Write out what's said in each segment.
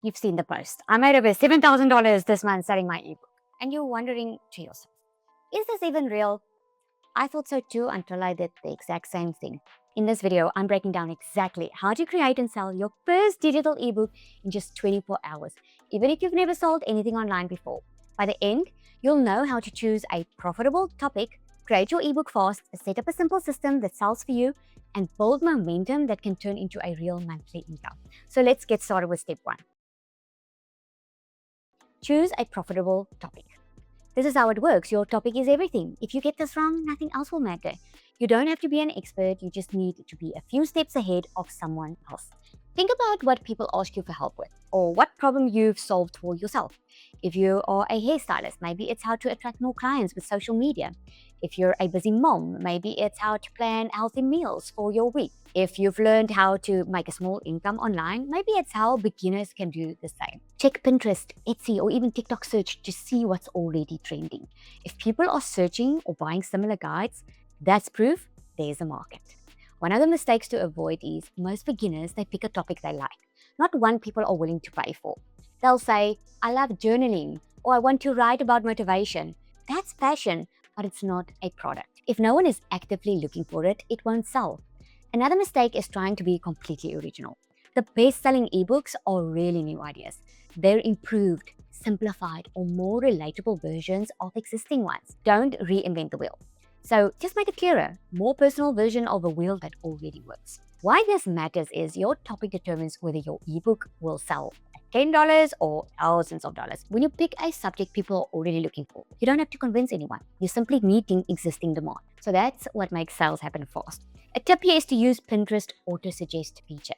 You've seen the post. I made over $7,000 this month selling my ebook. And you're wondering to yourself, is this even real? I thought so too until I did the exact same thing. In this video, I'm breaking down exactly how to create and sell your first digital ebook in just 24 hours, even if you've never sold anything online before. By the end, you'll know how to choose a profitable topic, create your ebook fast, set up a simple system that sells for you, and build momentum that can turn into a real monthly income. So let's get started with step 1. Choose a profitable topic. This is how it works. Your topic is everything. If you get this wrong, nothing else will matter. You don't have to be an expert. You just need to be a few steps ahead of someone else. Think about what people ask you for help with, or what problem you've solved for yourself. If you are a hairstylist, maybe it's how to attract more clients with social media. If you're a busy mom, maybe it's how to plan healthy meals for your week. If you've learned how to make a small income online, maybe it's how beginners can do the same. Check Pinterest, Etsy, or even TikTok search to see what's already trending. If people are searching or buying similar guides, that's proof there's a market. One of the mistakes to avoid is most beginners, they pick a topic they like, not one people are willing to pay for. They'll say, I love journaling, or I want to write about motivation. That's passion, but it's not a product. If no one is actively looking for it, it won't sell. Another mistake is trying to be completely original. The best-selling ebooks are really new ideas. They're improved, simplified, or more relatable versions of existing ones. Don't reinvent the wheel. So just make it clearer, more personal version of a wheel that already works. Why this matters is your topic determines whether your ebook will sell at $10 or thousands of dollars. When you pick a subject people are already looking for, you don't have to convince anyone. You're simply meeting existing demand. So that's what makes sales happen fast. A tip here is to use Pinterest auto-suggest feature.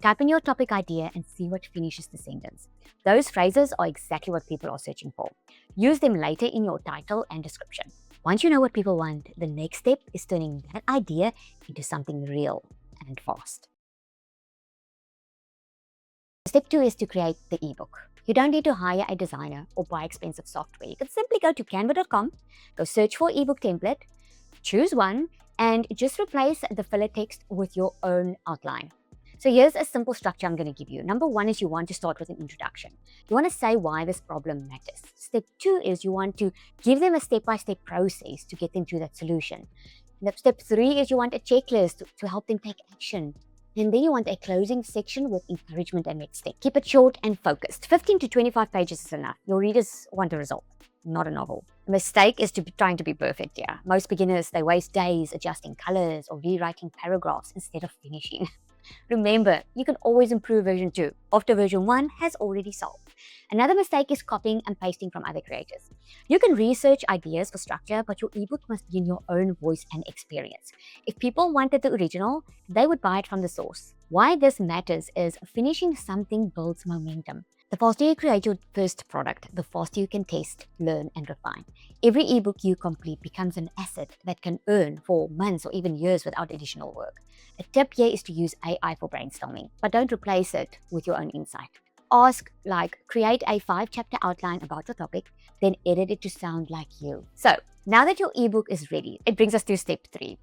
Type in your topic idea and see what finishes the sentence. Those phrases are exactly what people are searching for. Use them later in your title and description. Once you know what people want, the next step is turning that idea into something real and fast. Step 2 is to create the ebook. You don't need to hire a designer or buy expensive software. You can simply go to canva.com, go search for ebook template, choose one, and just replace the filler text with your own outline. So here's a simple structure I'm going to give you. Number 1 is you want to start with an introduction. You want to say why this problem matters. Step 2 is you want to give them a step-by-step process to get them to that solution. Step 3 is you want a checklist to help them take action. And then you want a closing section with encouragement and next step. Keep it short and focused. 15 to 25 pages is enough. Your readers want a result, not a novel. A mistake is trying to be perfect, yeah. Most beginners, they waste days adjusting colors or rewriting paragraphs instead of finishing. Remember, you can always improve version 2 after version 1 has already solved. Another mistake is copying and pasting from other creators. You can research ideas for structure, but your ebook must be in your own voice and experience. If people wanted the original, they would buy it from the source. Why this matters is finishing something builds momentum. The faster you create your first product, the faster you can test, learn, and refine. Every ebook you complete becomes an asset that can earn for months or even years without additional work. A tip here is to use AI for brainstorming, but don't replace it with your own insight. Ask, create a 5-chapter outline about your topic, then edit it to sound like you. So, now that your ebook is ready, it brings us to step 3.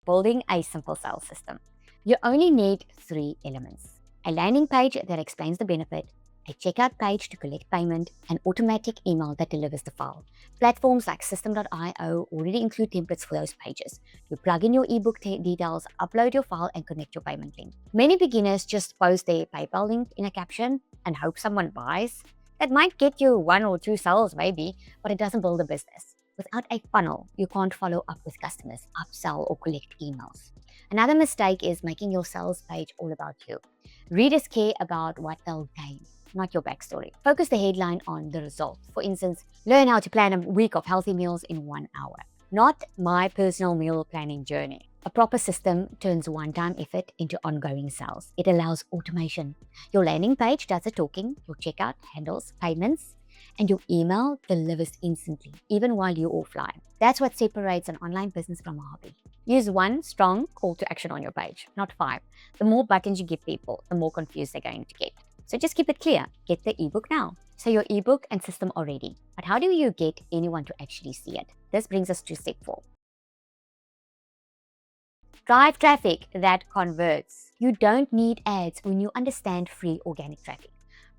Building a simple sales system. You only need 3 elements. A landing page that explains the benefit, a checkout page to collect payment, an automatic email that delivers the file. Platforms like System.io already include templates for those pages. You plug in your ebook details, upload your file, and connect your payment link. Many beginners just post their PayPal link in a caption and hope someone buys. That might get you 1 or 2 sales maybe, but it doesn't build a business. Without a funnel, you can't follow up with customers, upsell, or collect emails. Another mistake is making your sales page all about you. Readers care about what they'll gain, not your backstory. Focus the headline on the result. For instance, learn how to plan a week of healthy meals in 1 hour. Not my personal meal planning journey. A proper system turns one-time effort into ongoing sales. It allows automation. Your landing page does the talking, your checkout handles payments, and your email delivers instantly, even while you're offline. That's what separates an online business from a hobby. Use 1 strong call to action on your page, not 5. The more buttons you give people, the more confused they're going to get. So just keep it clear. Get the ebook now. So your ebook and system are ready. But how do you get anyone to actually see it? This brings us to step 4. Drive traffic that converts. You don't need ads when you understand free organic traffic.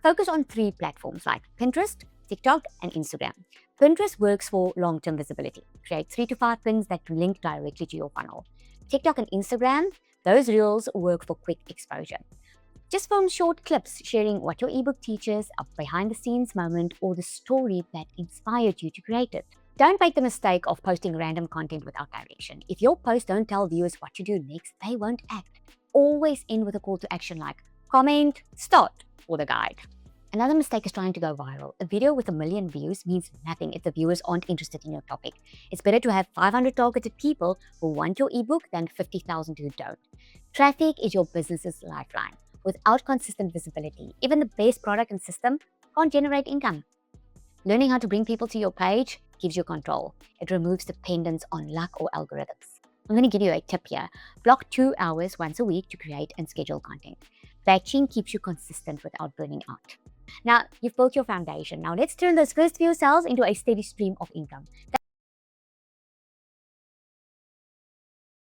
Focus on 3 platforms like Pinterest, TikTok, and Instagram. Pinterest works for long-term visibility. Create 3 to 5 pins that link directly to your funnel. TikTok and Instagram, those reels work for quick exposure. Just film short clips sharing what your ebook teaches, a behind-the-scenes moment, or the story that inspired you to create it. Don't make the mistake of posting random content without direction. If your posts don't tell viewers what to do next, they won't act. Always end with a call to action like comment, start, or the guide. Another mistake is trying to go viral. A video with 1 million views means nothing if the viewers aren't interested in your topic. It's better to have 500 targeted people who want your ebook than 50,000 who don't. Traffic is your business's lifeline. Without consistent visibility, even the best product and system can't generate income. Learning how to bring people to your page gives you control. It removes dependence on luck or algorithms. I'm going to give you a tip here. Block 2 hours once a week to create and schedule content. Batching keeps you consistent without burning out. Now, you've built your foundation. Now, let's turn those first few sales into a steady stream of income.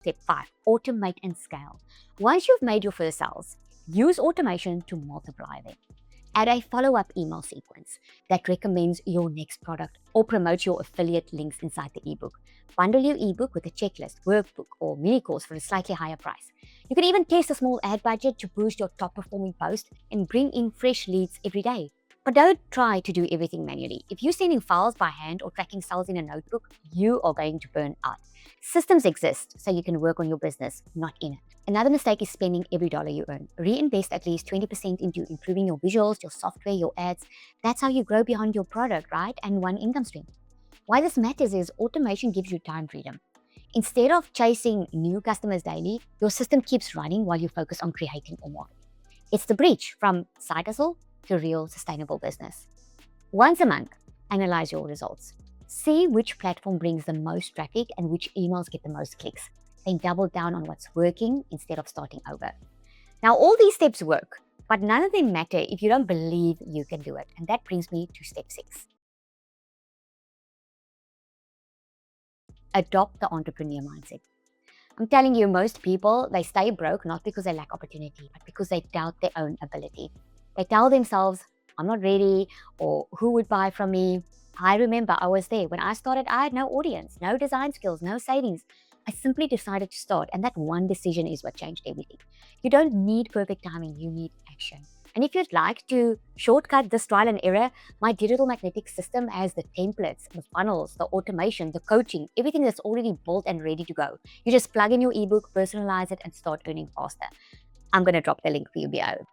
Step 5, automate and scale. Once you've made your first sales, use automation to multiply them. Add a follow-up email sequence that recommends your next product or promotes your affiliate links inside the ebook. Bundle your ebook with a checklist, workbook, or mini course for a slightly higher price. You can even test a small ad budget to boost your top-performing post and bring in fresh leads every day. But don't try to do everything manually. If you're sending files by hand or tracking sales in a notebook, you are going to burn out. Systems exist so you can work on your business, not in it. Another mistake is spending every dollar you earn. Reinvest at least 20% into improving your visuals, your software, your ads. That's how you grow beyond your product, right? And one income stream. Why this matters is automation gives you time freedom. Instead of chasing new customers daily, your system keeps running while you focus on creating or marketing. It's the bridge from side hustle to real sustainable business. Once a month, analyze your results. See which platform brings the most traffic and which emails get the most clicks. Then double down on what's working instead of starting over. Now, all these steps work, but none of them matter if you don't believe you can do it. And that brings me to step 6. Adopt the entrepreneur mindset. I'm telling you, most people, they stay broke not because they lack opportunity, but because they doubt their own ability. They tell themselves, I'm not ready, or who would buy from me? I remember I was there. When I started, I had no audience, no design skills, no savings. I simply decided to start, and that one decision is what changed everything. You don't need perfect timing, you need action. And if you'd like to shortcut this trial and error, my digital magnetic system has the templates, the funnels, the automation, the coaching, everything that's already built and ready to go. You just plug in your ebook, personalize it, and start earning faster. I'm going to drop the link for you below.